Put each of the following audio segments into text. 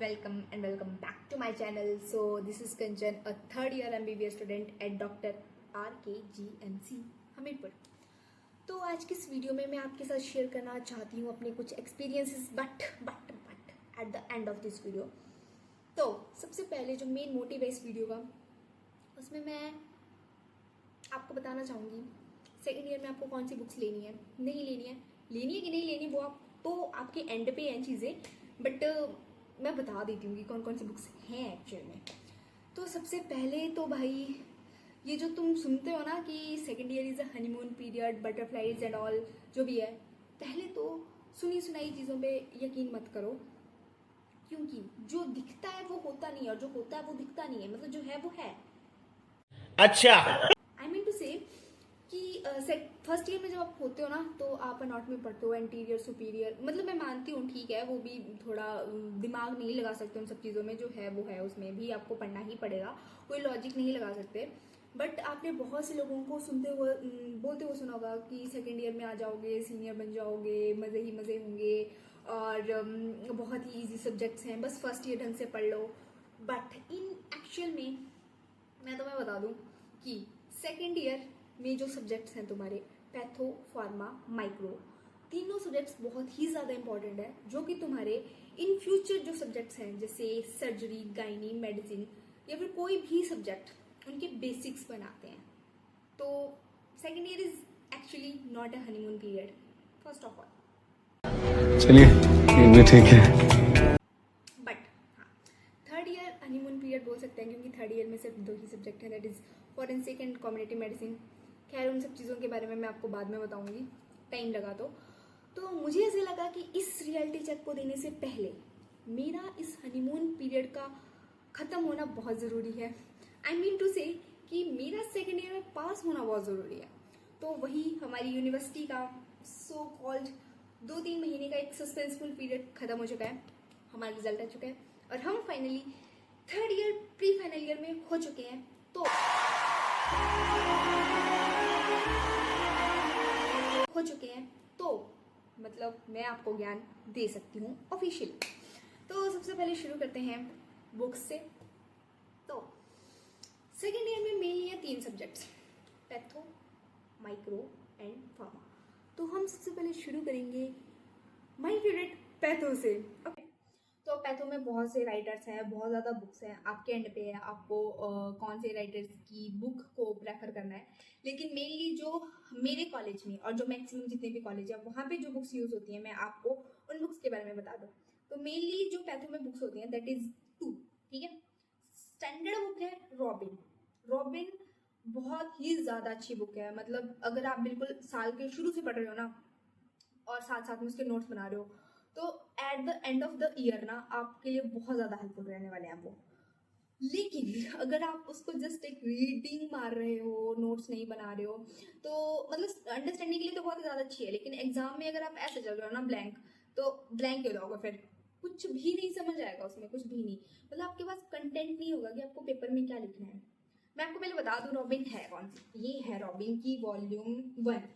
welcome back to my channel. So this is Kanchan, a third year MBBS student at Dr. RKGMC Hamirpur. तो आज की इस video में मैं आपके साथ शेयर करना चाहती हूँ अपने कुछ experiences but at the end of this video. तो सबसे पहले जो मेन मोटिव है इस वीडियो का, उसमें मैं आपको बताना चाहूँगी सेकेंड ईयर में आपको कौन सी बुक्स लेनी है, नहीं लेनी है, कि नहीं लेनी, वो आप तो आपके एंड पे हैं चीज़ें, बट मैं बता देती हूँ कि कौन कौन सी बुक्स हैं एक्चुअल में। तो सबसे पहले तो भाई ये जो तुम सुनते हो ना कि second year is a honeymoon period, butterflies and all, जो भी है, पहले तो सुनी सुनाई चीज़ों पे यकीन मत करो, क्योंकि जो दिखता है वो होता नहीं है और जो होता है वो दिखता नहीं है। मतलब जो है वो है। अच्छा, आई मीन टू से कि फर्स्ट ईयर में जब आप होते हो ना तो आप अनाटॉमी में पढ़ते हो, एंटीरियर सुपीरियर, मतलब मैं मानती हूँ ठीक है, वो भी थोड़ा दिमाग नहीं लगा सकते उन सब चीज़ों में, जो है वो है, उसमें भी आपको पढ़ना ही पड़ेगा, कोई लॉजिक नहीं लगा सकते। बट आपने बहुत से लोगों को सुनते हुए बोलते हुए सुना होगा कि सेकेंड ईयर में आ जाओगे, सीनियर बन जाओगे, मज़े ही मज़े होंगे और बहुत ही ईजी सब्जेक्ट्स हैं, बस फर्स्ट ईयर ढंग से पढ़ लो। बट इन एक्चुअल में मैं तुम्हें बता दूँ कि सेकेंड ईयर में जो सब्जेक्ट्स हैं तुम्हारे पैथो, फार्मा, माइक्रो, तीनों सब्जेक्ट्स बहुत ही ज़्यादा इंपॉर्टेंट है, जो कि तुम्हारे इन फ्यूचर जो सब्जेक्ट्स हैं जैसे सर्जरी, गाइनी, मेडिसिन या फिर कोई भी सब्जेक्ट, उनके बेसिक्स बनाते हैं। तो second year is actually not a honeymoon period first of all. चलिए ये भी ठीक है। बट हाँ, थर्ड ईयर हनीमून पीरियड बोल सकते हैं, क्योंकि थर्ड ईयर में सिर्फ दो ही सब्जेक्ट है, that is forensic and community medicine. खैर उन सब चीज़ों के बारे में मैं आपको बाद में बताऊंगी, टाइम लगा तो मुझे ऐसे लगा कि इस रियलिटी चेक को देने से पहले मेरा इस हनीमून पीरियड का ख़त्म होना बहुत ज़रूरी है। आई मीन टू से कि मेरा सेकेंड ईयर में पास होना बहुत ज़रूरी है। तो वही हमारी यूनिवर्सिटी का सो कॉल्ड 2-3 महीने का एक सस्पेंसफुल पीरियड ख़त्म हो चुका है, हमारा रिजल्ट आ चुका है और हम finally third year pre final year में हो चुके हैं। तो मतलब मैं आपको ज्ञान दे सकती हूँ ऑफिशियल। तो सबसे पहले शुरू करते हैं बुक्स से। तो सेकेंड ईयर में मेनली है 3 subjects, patho, micro and pharma. तो हम सबसे पहले शुरू करेंगे माय फेवरेट पैथो से। ओके, तो पैथो में बहुत से राइटर्स हैं, बहुत ज़्यादा बुक्स हैं, आपके एंड पे है आपको कौन से राइटर्स की बुक को प्रेफर करना है। लेकिन मेनली जो मेरे कॉलेज में और जो मैक्सिमम जितने भी कॉलेज है वहाँ पे जो बुक्स यूज़ होती हैं, मैं आपको उन बुक्स के बारे में बता दूँ। तो मेनली जो पैथो में बुक्स होती हैं दैट इज़ 2, ठीक है। स्टैंडर्ड बुक है रॉबिन बहुत ही ज़्यादा अच्छी बुक है। मतलब अगर आप बिल्कुल साल के शुरू से पढ़ रहे हो ना और साथ साथ में उसके नोट्स बना रहे हो, तो at the end of the year ना आपके लिए बहुत ज़्यादा हेल्पफुल रहने वाले हैं वो। लेकिन अगर आप उसको जस्ट एक रीडिंग मार रहे हो, नोट्स नहीं बना रहे हो, तो मतलब अंडरस्टैंडिंग के लिए तो बहुत ज़्यादा अच्छी है, लेकिन एग्जाम में अगर आप ऐसे चल रहे हो ना ब्लैंक, तो ब्लैंक हो जाओगे, फिर कुछ भी नहीं समझ आएगा उसमें, कुछ भी नहीं। मतलब आपके पास कंटेंट नहीं होगा कि आपको पेपर में क्या लिखना है। मैं आपको पहले बता दूं रॉबिन है कौन सी। ये है रॉबिन की वॉल्यूम 1,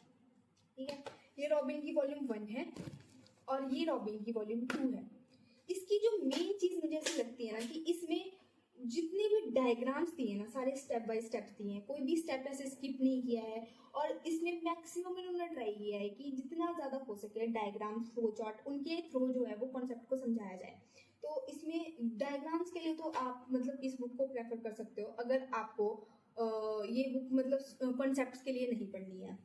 ठीक है। ये रॉबिन की वॉल्यूम 1 है और ये रॉबिन की वॉल्यूम 2 है। इसकी जो मेन चीज मुझे ऐसी लगती है ना कि इसमें जितने भी डायग्राम्स दिए ना, सारे स्टेप बाय स्टेप दिए हैं, कोई भी स्टेप ऐसे स्किप नहीं किया है। और इसमें मैक्सिमम इन्होंने ट्राई किया है कि जितना ज़्यादा हो सके डायग्राम्स, फ्लो चार्ट, उनके थ्रू जो है वो कॉन्सेप्ट को समझाया जाए। तो इसमें डायग्राम्स के लिए तो आप मतलब इस बुक को प्रेफर कर सकते हो, अगर आपको ये बुक मतलब कॉन्सेप्ट्स के लिए नहीं पढ़नी है।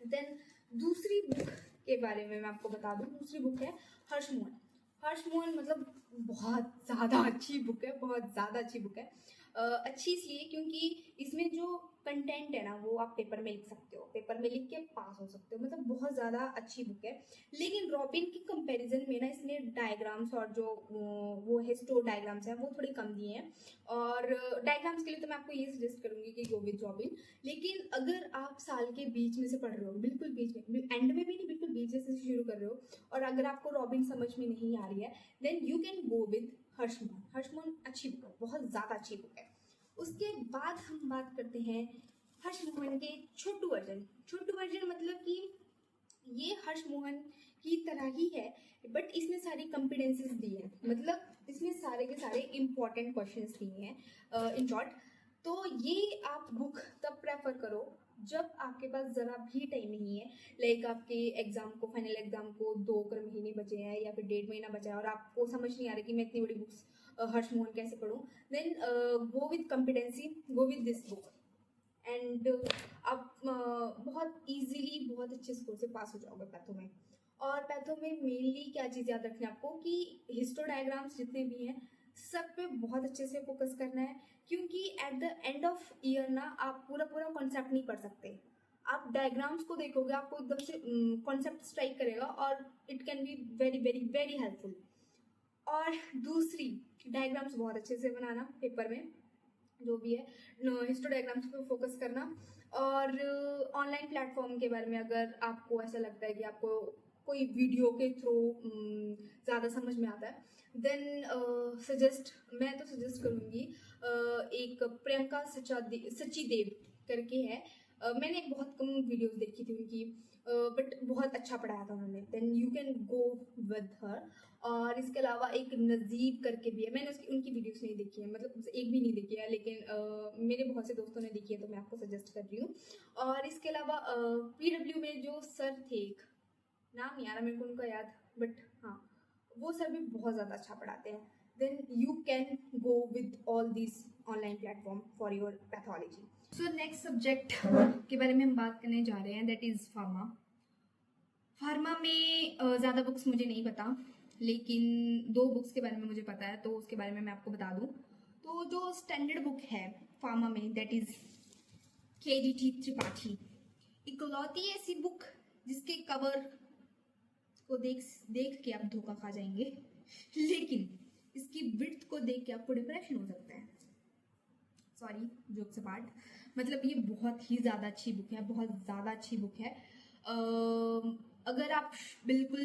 देन दूसरी बुक के बारे में मैं आपको बता दूं, दूसरी बुक है हर्ष मोहन। मतलब बहुत ज़्यादा अच्छी बुक है, बहुत ज़्यादा अच्छी बुक है। अच्छी इसलिए क्योंकि इसमें जो कंटेंट है ना वो आप पेपर में लिख सकते हो, पेपर में लिख के पास हो सकते हो, मतलब बहुत ज़्यादा अच्छी बुक है। लेकिन रॉबिन की कंपैरिजन में ना इसमें डायग्राम्स और जो वो है स्टोर डायग्राम्स हैं वो थोड़ी कम दिए हैं। और डायग्राम्स के लिए तो मैं आपको ये सजेस्ट करूँगी कि गो विद रॉबिन। लेकिन अगर आप साल के बीच में से पढ़ रहे हो, बिल्कुल बीच में, एंड में भी नहीं, बिल्कुल बीच में से शुरू कर रहे हो, और अगर आपको रॉबिन समझ में नहीं आ रही है, then you can go with Harsh Mohan अच्छी बुक है, बहुत ज़्यादा अच्छी बुक है। उसके बाद हम बात करते हैं हर्ष मोहन के छोटू वर्जन मतलब कि ये हर्ष मोहन की तरह ही है, बट इसमें सारी कॉम्पिटेंसीज दी है। मतलब इसमें सारे के सारे इम्पॉर्टेंट क्वेश्चंस दिए हैं इन शॉर्ट। तो ये आप बुक तब प्रेफर करो जब आपके पास ज़रा भी टाइम नहीं है, लाइक आपके एग्जाम को, फाइनल एग्जाम को 2 महीने बचे हैं या फिर 1.5 महीना बचा है और आपको समझ नहीं आ रहा कि मैं इतनी बड़ी बुक्स हर्ष मोहन कैसे पढूं, then go with competency, go with this book and आप बहुत इजीली बहुत अच्छे स्कोर से पास हो जाओगे पैथो में। और पैथो में मेनली क्या चीज़ याद रखना है आपको कि हिस्टो डायग्राम्स जितने भी हैं सब पे बहुत अच्छे से फोकस करना है, क्योंकि at the end of year ना आप पूरा पूरा कॉन्सेप्ट नहीं पढ़ सकते। आप डायग्राम्स को देखोगे आपको एकदम से कॉन्सेप्ट स्ट्राइक करेगा और it can be very very very helpful. और दूसरी, डायग्राम्स बहुत अच्छे से बनाना पेपर में, जो भी है हिस्टो डायग्राम्स पे फोकस करना। और ऑनलाइन प्लेटफॉर्म के बारे में अगर आपको ऐसा लगता है कि आपको कोई वीडियो के थ्रू ज़्यादा समझ में आता है, देन मैं तो सजेस्ट करूँगी एक प्रियंका सचीदेव करके है। मैंने बहुत कम वीडियोस देखी थी उनकी, बट बहुत अच्छा पढ़ाया था उन्होंने, then you can go with her. और इसके अलावा एक नज़ीब करके भी है, मैंने उनकी वीडियोस नहीं देखी है, मतलब एक भी नहीं देखी है, लेकिन मेरे बहुत से दोस्तों ने देखी है तो मैं आपको सजेस्ट कर रही हूँ। और इसके अलावा PW में जो सर थे, एक नाम नहीं आ रहा मेरे को उनका याद, बट हाँ वो सर भी बहुत ज़्यादा अच्छा पढ़ाते हैं। Then you can go with all this online platform for your pathology. So next subject के बारे में हम बात करने जा रहे हैं, दैट इज़ फार्मा। फार्मा में ज़्यादा बुक्स मुझे नहीं पता, लेकिन 2 बुक्स के बारे में मुझे पता है, तो उसके बारे में मैं आपको बता दूं। तो जो स्टैंडर्ड बुक है फार्मा में, दैट इज़ KDT त्रिपाठी। इकलौती ऐसी बुक जिसके कवर को देख के आप धोखा खा जाएंगे, लेकिन इसकी विड्थ को देख के आपको डिप्रेशन हो सकता है। सॉरी, जोक्स अपार्ट, मतलब ये बहुत ही ज़्यादा अच्छी बुक है, बहुत ज़्यादा अच्छी बुक है। अगर आप बिल्कुल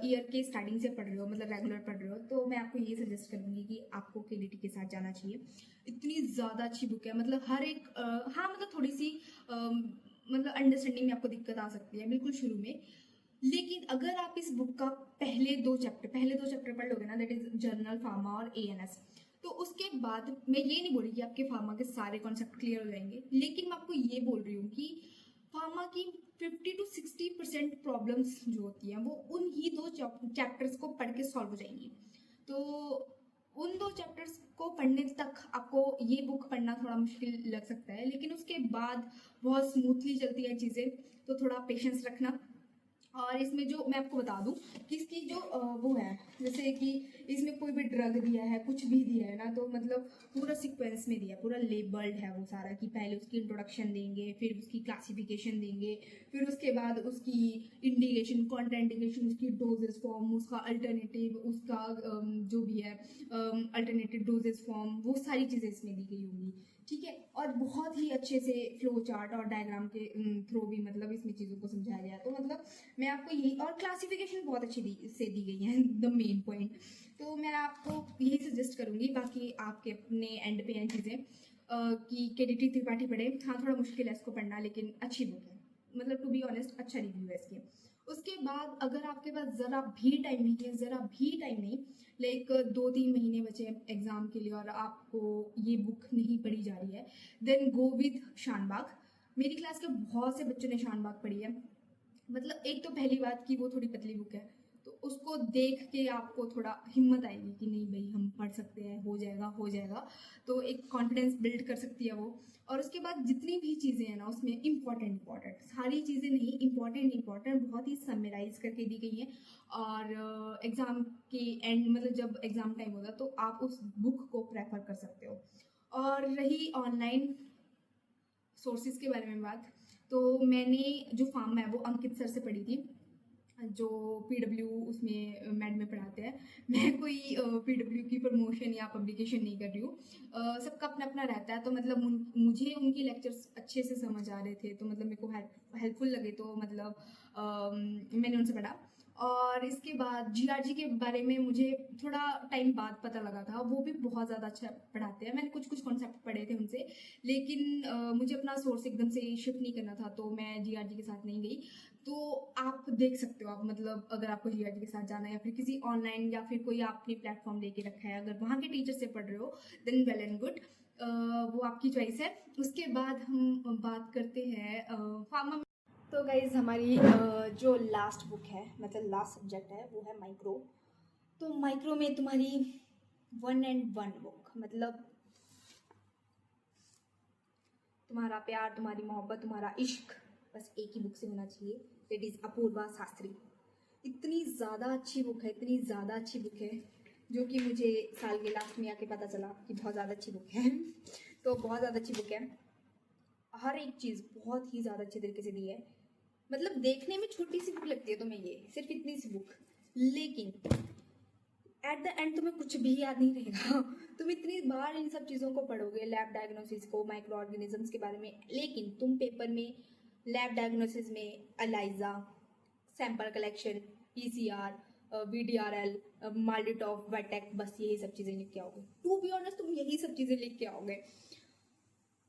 ईयर के स्टार्टिंग से पढ़ रहे हो, मतलब रेगुलर पढ़ रहे हो, तो मैं आपको ये सजेस्ट करूँगी कि आपको KDT के साथ जाना चाहिए। इतनी ज़्यादा अच्छी बुक है, मतलब हर एक हाँ मतलब थोड़ी सी मतलब अंडरस्टैंडिंग में आपको दिक्कत आ सकती है बिल्कुल शुरू में, लेकिन अगर आप इस बुक का पहले दो चैप्टर पढ़ लोगे ना, दैट इज जर्नल, फार्मा और ANS, तो उसके बाद मैं ये नहीं बोल रही कि आपके फार्मा के सारे कॉन्सेप्ट क्लियर हो जाएंगे, लेकिन मैं आपको ये बोल रही हूँ कि फार्मा की 50 to 60% प्रॉब्लम्स जो होती हैं वो उन ही 2 चैप्टर्स को पढ़ के सॉल्व हो जाएंगी। तो उन 2 चैप्टर्स को पढ़ने तक आपको ये बुक पढ़ना थोड़ा मुश्किल लग सकता है, लेकिन उसके बाद बहुत स्मूथली चलती है चीज़ें, तो थोड़ा पेशेंस रखना। और इसमें जो मैं आपको बता दूं कि इसकी जो वो है, जैसे कि इसमें कोई भी ड्रग दिया है, कुछ भी दिया है ना, तो मतलब पूरा सीक्वेंस में दिया, पूरा लेबल्ड है वो सारा, कि पहले उसकी इंट्रोडक्शन देंगे, फिर उसकी क्लासिफिकेशन देंगे, फिर उसके बाद उसकी इंडिकेशन, कॉन्ट्राइंडिकेशन, उसकी डोजेस फॉर्म, उसका अल्टरनेटिव, उसका जो भी है अल्टरनेटिव डोजेस फॉर्म, वो सारी चीज़ें इसमें दी गई होंगी, ठीक है। और बहुत ही अच्छे से फ्लो चार्ट और डायग्राम के थ्रू भी मतलब इसमें चीज़ों को समझाया गया, तो मतलब मैं आपको यही, और क्लासिफिकेशन बहुत अच्छी दी गई है, द मेन पॉइंट। तो मैं आपको यही सजेस्ट करूँगी, बाकी आपके अपने एंड पे हैं चीज़ें कि KDT त्रिपाठी पढ़े। हाँ थोड़ा मुश्किल है इसको पढ़ना, लेकिन अच्छी बुक है, मतलब टू बी ऑनेस्ट अच्छा रिव्यू है इसके। उसके बाद अगर आपके पास ज़रा भी टाइम नहीं, लाइक 2-3 महीने बचे एग्जाम के लिए और आपको ये बुक नहीं पढ़ी जा रही है, देन गो विद शानबाग। मेरी क्लास के बहुत से बच्चों ने शानबाग पढ़ी है। मतलब एक तो पहली बात कि वो थोड़ी पतली बुक है, तो उसको देख के आपको थोड़ा हिम्मत आएगी कि नहीं भाई हम पढ़ सकते हैं, हो जाएगा, तो एक कॉन्फिडेंस बिल्ड कर सकती है वो। और उसके बाद जितनी भी चीज़ें हैं ना उसमें इम्पॉर्टेंट सारी चीज़ें नहीं, इम्पॉर्टेंट बहुत ही समराइज करके दी गई हैं। और एग्ज़ाम के एंड, मतलब जब एग्ज़ाम टाइम होगा तो आप उस बुक को प्रेफर कर सकते हो। और रही ऑनलाइन सोर्सेज के बारे में बात, तो मैंने जो फार्म है वो अंकित सर से पढ़ी थी, जो PW उसमें मैड में पढ़ाते हैं। मैं कोई PW की प्रमोशन या पब्लिकेशन नहीं कर रही हूँ, सबका अपना अपना रहता है, तो मतलब मुझे उनकी लेक्चर्स अच्छे से समझ आ रहे थे, तो मतलब मेरे को हेल्पफुल लगे, तो मतलब मैंने उनसे पढ़ा। और इसके बाद जीआरजी के बारे में मुझे थोड़ा टाइम बाद पता लगा था, वो भी बहुत ज़्यादा अच्छा पढ़ाते हैं। मैंने कुछ कुछ कॉन्सेप्ट पढ़े थे उनसे, लेकिन मुझे अपना सोर्स एकदम से शिफ्ट नहीं करना था, तो मैं जीआरजी के साथ नहीं गई। तो आप देख सकते हो, आप मतलब अगर आपको जीआरजी के साथ जाना है या फिर किसी ऑनलाइन या फिर कोई आपने प्लेटफॉर्म लेके रखा है, अगर वहाँ के टीचर से पढ़ रहे हो देन वेल एंड गुड, वो आपकी चॉइस है। उसके बाद हम बात करते हैं फार्मा। तो गाइज हमारी जो लास्ट बुक है, मतलब लास्ट सब्जेक्ट है, वो है माइक्रो। तो माइक्रो में तुम्हारी 1 and 1 बुक, मतलब तुम्हारा प्यार, तुम्हारी मोहब्बत, तुम्हारा इश्क बस एक ही बुक से होना चाहिए, दैट इज़ अपूर्वा शास्त्री। इतनी ज़्यादा अच्छी बुक है, इतनी ज़्यादा अच्छी बुक है, जो कि मुझे साल के लास्ट में आके पता चला कि बहुत ज़्यादा अच्छी बुक है। तो बहुत ज़्यादा अच्छी बुक है, हर एक चीज़ बहुत ही ज़्यादा अच्छे तरीके से दी है। मतलब देखने में छोटी सी बुक लगती है तुम्हें, ये सिर्फ इतनी सी बुक, लेकिन एट द एंड तुम्हें कुछ भी याद नहीं रहेगा। तुम इतनी बार इन सब चीज़ों को पढ़ोगे, लैब डायग्नोसिस को, माइक्रो ऑर्गेनिजम्स के बारे में, लेकिन तुम पेपर में लैब डायग्नोसिस में ELISA, sample collection, PCR, VDRL, MALDI TOF, Vitek, बस यही सब चीज़ें लिख के आओगे। टू बी ऑनेस्ट तुम यही सब चीज़ें लिख के आओगे।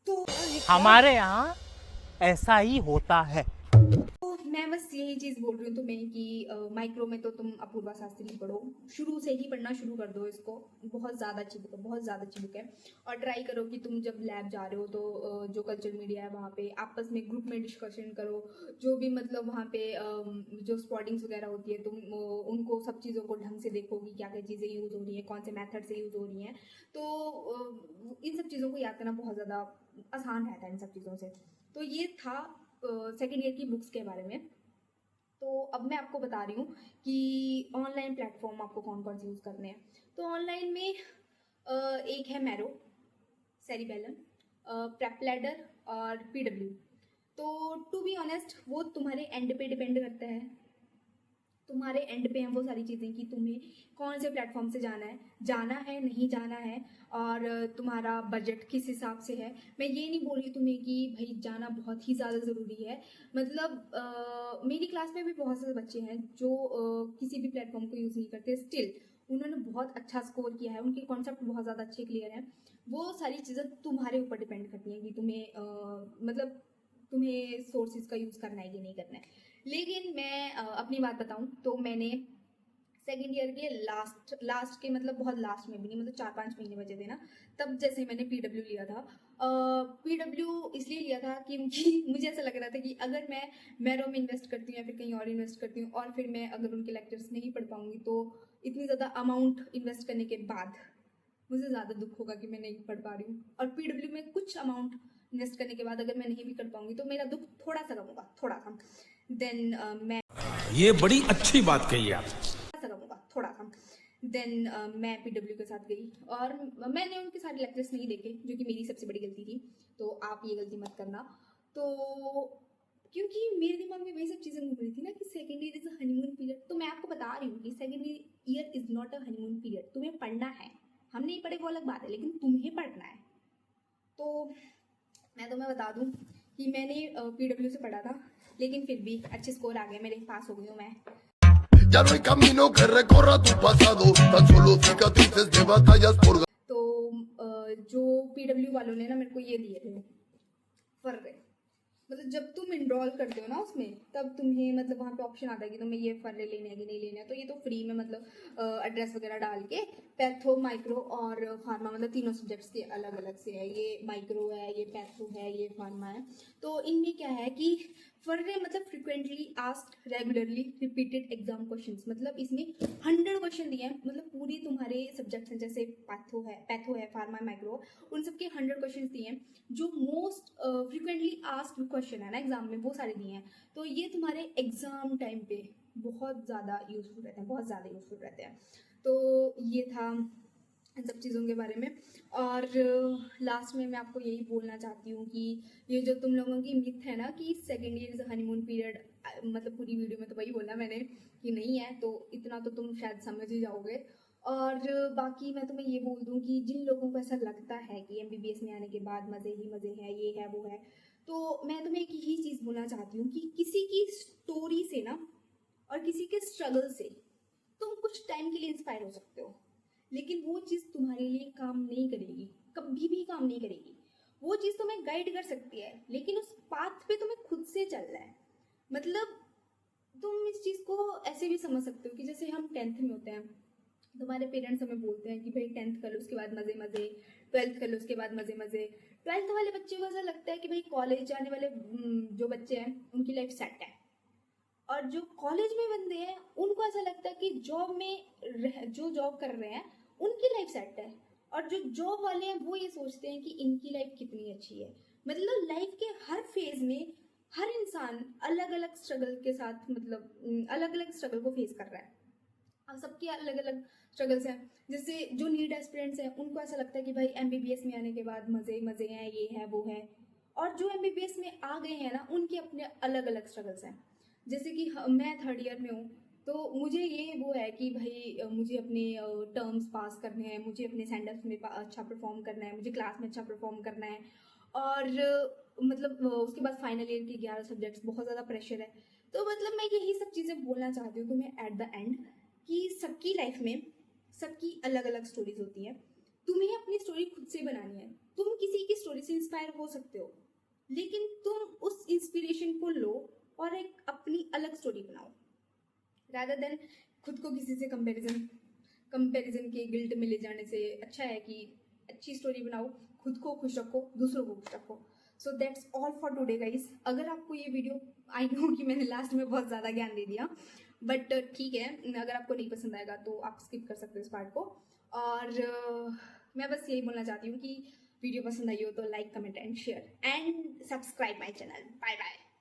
तो हमारे यहाँ ऐसा ही होता है। तो मैं बस यही चीज़ बोल रही हूँ तुम्हें कि माइक्रो में तो तुम अपूर्वा शास्त्री पढ़ो, शुरू से ही पढ़ना शुरू कर दो इसको। बहुत ज़्यादा अच्छी बुक है, बहुत ज़्यादा अच्छी बुक है। और ट्राई करो कि तुम जब लैब जा रहे हो तो जो कल्चर मीडिया है वहाँ पे आपस में ग्रुप में डिस्कशन करो, जो भी मतलब वहाँ पे जो स्पॉटिंग्स वगैरह होती है, तुम उनको सब चीज़ों को ढंग से देखो कि क्या क्या चीज़ें यूज़ हो रही हैं, कौन से मैथड से यूज़ हो रही हैं। तो इन सब चीज़ों को याद करना बहुत ज़्यादा आसान रहता है इन सब चीज़ों से। तो ये था सेकेंड ईयर की बुक्स के बारे में। तो अब मैं आपको बता रही हूँ कि ऑनलाइन प्लेटफॉर्म आपको कौन कौन से यूज़ करने हैं। तो ऑनलाइन में एक है मैरो, सेरिबेलम, प्रेपलैडर और पीडब्ल्यू। तो टू बी ऑनेस्ट वो तुम्हारे एंड पे डिपेंड करता है, तुम्हारे एंड पे हैं वो सारी चीज़ें कि तुम्हें कौन से प्लेटफॉर्म से जाना है नहीं जाना है, और तुम्हारा बजट किस हिसाब से है। मैं ये नहीं बोल रही तुम्हें कि भाई जाना बहुत ही ज़्यादा ज़रूरी है। मतलब मेरी क्लास में भी बहुत सारे बच्चे हैं जो किसी भी प्लेटफॉर्म को यूज़ नहीं करते, स्टिल उन्होंने बहुत अच्छा स्कोर किया है, उनके कॉन्सेप्ट बहुत ज़्यादा अच्छे क्लियर हैं। वो सारी चीज़ें तुम्हारे ऊपर डिपेंड करती हैं कि तुम्हें मतलब तुम्हें सोर्सेज का यूज़ करना है कि नहीं करना है। लेकिन मैं अपनी बात बताऊं तो मैंने सेकेंड ईयर के लास्ट के मतलब बहुत लास्ट में भी नहीं, मतलब 4-5 महीने बचे थे ना, तब जैसे मैंने पीडब्ल्यू लिया था। पीडब्ल्यू इसलिए लिया था क्योंकि मुझे ऐसा लग रहा था कि अगर मैं मैरो में इन्वेस्ट करती हूँ या फिर कहीं और इन्वेस्ट करती हूँ और फिर मैं अगर उनके लेक्चर्स नहीं पढ़ पाऊंगी तो इतनी ज़्यादा अमाउंट इन्वेस्ट करने के बाद मुझे ज़्यादा दुख होगा कि मैं नहीं पढ़ पा रही हूँ। और पीडब्ल्यू में कुछ अमाउंट इन्वेस्ट करने के बाद अगर मैं नहीं भी कर पाऊंगी तो मेरा दुख थोड़ा सा कम होगा, थोड़ा सा। देन मैं ये बड़ी अच्छी बात कही आप। थोड़ा सा देन मैं पीडब्ल्यू के साथ गई और मैंने उनके सारे लेक्चर्स नहीं देखे, जो कि मेरी सबसे बड़ी गलती थी। तो आप ये गलती मत करना। तो क्योंकि मेरे दिमाग में वही सब चीज़ें घूम रही थी ना कि second year is a honeymoon period. तो मैं आपको बता रही हूँ कि second year is not a honeymoon period. तुम्हें पढ़ना है, हम नहीं पढ़े वो अलग बात है, लेकिन तुम्हें पढ़ना है। तो मैं तुम्हें बता दूँ कि मैंने पीडब्ल्यू से पढ़ा था, लेकिन फिर भी अच्छे स्कोर आ गए मेरे, पास हो गई हूँ मैं। Ya no hay camino que recorra tu pasado, tan solo cicatrices de batallas por तो जो पीडब्ल्यू वालों ने ना मेरे को ये दिए थे फर्रे। मतलब जब तुम इनरोल करते हो ना उसमें, तब तुम्हें मतलब वहाँ पे ऑप्शन आता है कि तुम्हें ये फर्रे लेने हैं कि नहीं लेने हैं। तो ये तो फ्री में मतलब एड्रेस वगैरह डाल के पैथो, माइक्रो और फार्मा, मतलब तीनों सब्जेक्ट्स के अलग अलग से है। ये माइक्रो है, ये पैथो है, ये फार्मा है। तो इनमें क्या है कि फर्रे मतलब frequently asked regularly repeated exam questions, मतलब इसमें 100 क्वेश्चन दिए हैं। मतलब पूरी तुम्हारे सब्जेक्ट्स हैं, जैसे पैथो है, फार्मा, माइक्रो, उन सबके 100 क्वेश्चन दिए हैं। जो मोस्ट फ्रिक्वेंटली आस्क्ड क्वेश्चन है ना एग्जाम में, वो सारे दिए हैं। तो ये तुम्हारे एग्जाम टाइम पे बहुत ज़्यादा यूजफुल रहते हैं, बहुत ज़्यादा यूजफुल रहते हैं। तो ये था इन सब चीज़ों के बारे में। और लास्ट में मैं आपको यही बोलना चाहती हूँ कि ये जो तुम लोगों की मिथ है ना कि second year is honeymoon period, मतलब पूरी वीडियो में तो वही बोला मैंने कि नहीं है, तो इतना तो तुम शायद समझ ही जाओगे। और बाकी मैं तुम्हें ये बोल दूँ कि जिन लोगों को ऐसा लगता है कि MBBS में आने के बाद मज़े ही मज़े हैं, ये है वो है, तो मैं तुम्हें एक ही चीज़ बोलना चाहती हूँ कि किसी की स्टोरी से ना और किसी के स्ट्रगल से तुम कुछ टाइम के लिए इंस्पायर हो सकते हो, लेकिन वो चीज़ तुम्हारे लिए काम नहीं करेगी, कभी भी काम नहीं करेगी। वो चीज़ तुम्हें गाइड कर सकती है, लेकिन उस पाथ पे तुम्हें खुद से चलना है। मतलब तुम इस चीज़ को ऐसे भी समझ सकते हो कि जैसे हम 10th में होते हैं, तुम्हारे पेरेंट्स हमें बोलते हैं कि भाई 10th कर लो उसके बाद मजे मजे, 12th कर लो उसके बाद मजे मजे। 12th वाले बच्चे को ऐसा लगता है कि भाई कॉलेज जाने वाले जो बच्चे हैं उनकी लाइफ सेट है, और जो कॉलेज में बंदे हैं उनको ऐसा लगता है कि जॉब में जो जॉब कर रहे हैं उनकी लाइफ सेट है, और जो जॉब वाले हैं वो ये सोचते हैं कि इनकी लाइफ कितनी अच्छी है। मतलब लाइफ के हर फेज में हर इंसान अलग अलग स्ट्रगल के साथ, मतलब अलग अलग स्ट्रगल को फेस कर रहा है। अब सबके अलग अलग स्ट्रगल्स हैं। जैसे जो नीट एस्पिरेंट्स हैं उनको ऐसा लगता है कि भाई एमबीबीएस में आने के बाद मजे मजे हैं, ये है वो है, और जो एमबीबीएस में आ गए हैं ना उनके अपने अलग अलग स्ट्रगल्स हैं। जैसे कि मैं 3rd ईयर में हूँ, तो मुझे ये वो है कि भाई मुझे अपने टर्म्स पास करने हैं, मुझे अपने सेंडअप्स में अच्छा परफॉर्म करना है, मुझे क्लास में अच्छा परफॉर्म करना है, और मतलब उसके बाद फाइनल ईयर के 11 सब्जेक्ट्स, बहुत ज़्यादा प्रेशर है। तो मतलब मैं यही सब चीज़ें बोलना चाहती हूँ तुम्हें एट द एंड कि सबकी लाइफ में सबकी अलग अलग स्टोरीज होती हैं। तुम्हें अपनी स्टोरी खुद से बनानी है। तुम किसी की स्टोरी से इंस्पायर हो सकते हो, लेकिन तुम उस इंस्पिरेशन को लो और एक अपनी अलग स्टोरी बनाओ, रादर देन खुद को किसी से कंपैरिजन के गिल्ट में ले जाने से अच्छा है कि अच्छी स्टोरी बनाओ, खुद को खुश रखो, दूसरों को खुश रखो। So that's all for today guys. अगर आपको ये वीडियो, आई नो कि मैंने लास्ट में बहुत ज़्यादा ज्ञान दे दिया, बट ठीक है, अगर आपको नहीं पसंद आएगा तो आप स्किप कर सकते हो इस पार्ट को। और मैं बस यही बोलना चाहती हूँ कि वीडियो पसंद आई हो तो like, comment and share and subscribe my channel. Bye bye.